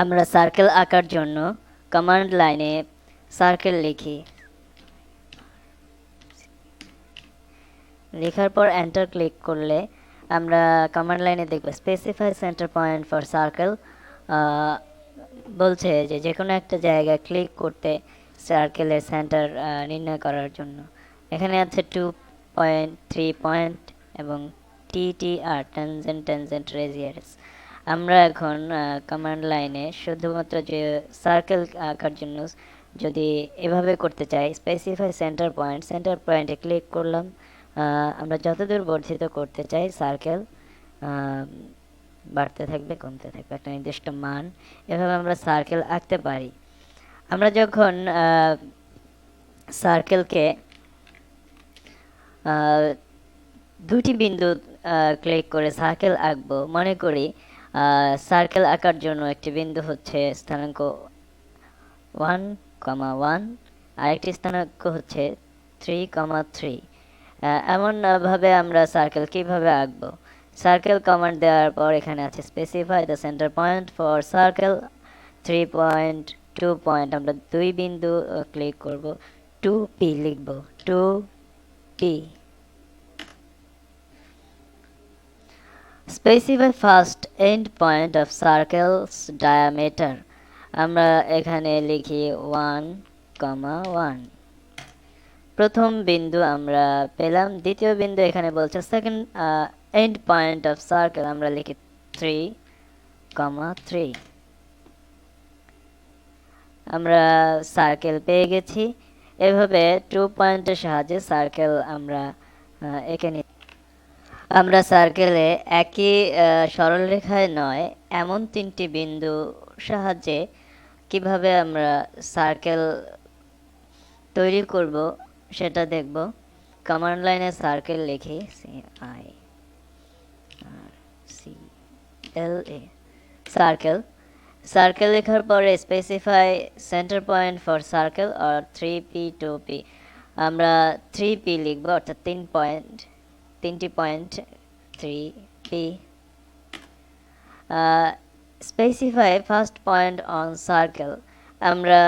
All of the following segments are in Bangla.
আমরা সার্কেল আঁকার জন্য কমান্ড লাইনে সার্কেল লিখি, লেখার পর এন্টার ক্লিক করলে আমরা কমান্ড লাইনে দেখব specify centre point for circle. বলছে যে কোনো একটা জায়গায় ক্লিক করতে সার্কেলের সেন্টার নির্ণয় করার জন্য। এখানে আছে 2 পয়েন্ট, 3 পয়েন্ট এবং TTR টেনজেন্ট রেডিয়াস। আমরা এখন কমান্ড লাইনে শুধুমাত্র যে সার্কেল আঁকার জন্য যদি এভাবে করতে চাই, স্পেসিফাই সেন্টার পয়েন্টে ক্লিক করলাম। আমরা যতদূর বর্ধিত করতে চাই সার্কেল বাড়তে থাকবে কমতে থাকবে একটা নির্দিষ্ট মান। এভাবে আমরা সার্কেল আঁকতে পারি। আমরা যখন সার্কেলকে দুটি বিন্দু ক্লিক করে সার্কেল আঁকবো, মনে করি সার্কেল আঁকার জন্য একটি বিন্দু হচ্ছে স্থানাঙ্ক 1,1, আরেকটি স্থানাঙ্ক হচ্ছে 3,3। এমন ভাবে আমরা সার্কেল কিভাবে আঁকবো? সার্কেল কমান্ড দেওয়ার পর এখানে আছে specify the centre point for circle 3 point, 2 point. আমরা দুই বিন্দু ক্লিক করব, 2P লিখব, 2P। Specify first end point of circles diameter. আমরা এখানে লিখি 1,1। প্রথম বিন্দু আমরা পেলাম। দ্বিতীয় বিন্দু এখানে বলছে second end point of circle, আমরা লিখি 3,3। আমরা সার্কেল পেয়ে গেছি। এভাবে 2 পয়েন্টের সাহায্যে সার্কেল আমরা এঁকে নিই। আমরা সার্কেলে একই সরলরেখায় নয় এমন 3টি বিন্দু সাহায্যে কিভাবে আমরা সার্কেল তৈরি করব সেটা দেখব। কমান্ড লাইনে সার্কেল লিখি, CIRCLA, সার্কেল লেখার পরে specify centre point for circle আর 3P 2P। আমরা 3P লিখব, অর্থাৎ 3টি point 3P। Specify first point on circle, আমরা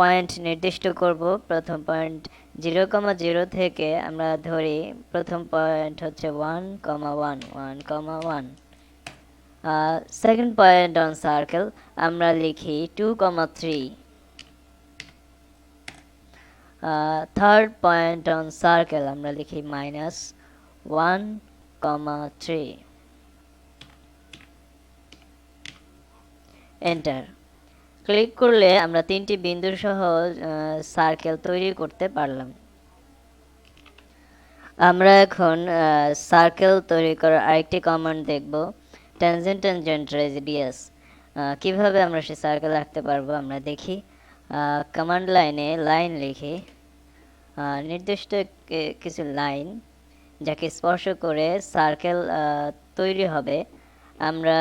পয়েন্ট নির্দিষ্ট করব। প্রথম পয়েন্ট 0,0 থেকে আমরা ধরি প্রথম পয়েন্ট হচ্ছে 1,1। সেকেন্ড পয়েন্ট অন সার্কেল আমরা লিখি 2,3। থার্ড পয়েন্ট অন সার্কেল আমরা লিখি -1,3। এন্টার ক্লিক করলে আমরা 3টি বিন্দু সহ সার্কেল তৈরি করতে পারলাম। আমরা এখন সার্কেল তৈরি করার আরেকটি কমান্ড দেখব, টেনজেন্ট রেডিয়াস। কিভাবে আমরা সেই সার্কেল আঁকতে পারবো আমরা দেখি। কমান্ড লাইনে লাইন লিখি, নির্দিষ্ট কিছু লাইন যাকে স্পর্শ করে সার্কেল তৈরি হবে। আমরা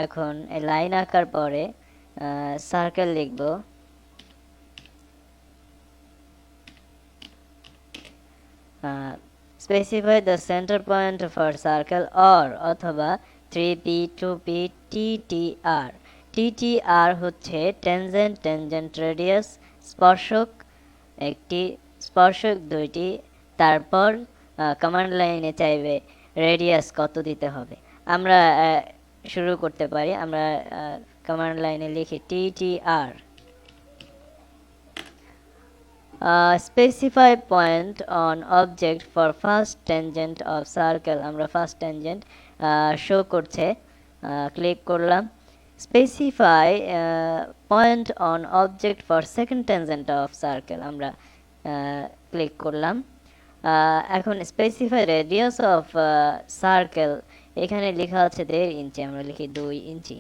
এখন এই লাইন আঁকার পরে সার্কেল লিখব। Specify the centre point for circle or অথবা 3P 2P TTR। TTR হচ্ছে টেনজেন্ট রেডিয়াস, স্পর্শক একটি, স্পর্শক দুইটি। তারপর কমান্ড লাইনে চাইবে রেডিয়াস কত দিতে হবে। আমরা শুরু করতে পারি। আমরা কমান্ড লাইনে লিখি TTR। Specify point on object for first tangent of circle, আমরা ফার্স্ট টেনজেন্ট শো করছে, ক্লিক করলাম। Specify point on object for second tangent of circle, আমরা ক্লিক করলাম। এখন স্পেসিফাই রেডিয়াস অফ সার্কেল, এখানে লেখা আছে 1.5 ইঞ্চি, আমরা লিখি 2 ইঞ্চি।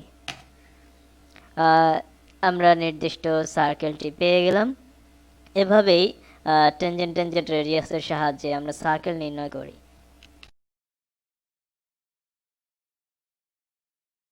আমরা নির্দিষ্ট সার্কেলটি পেয়ে গেলাম। এভাবেই টেনজেন্ট রেডিয়াসের সাহায্যে আমরা সার্কেল নির্ণয় করি।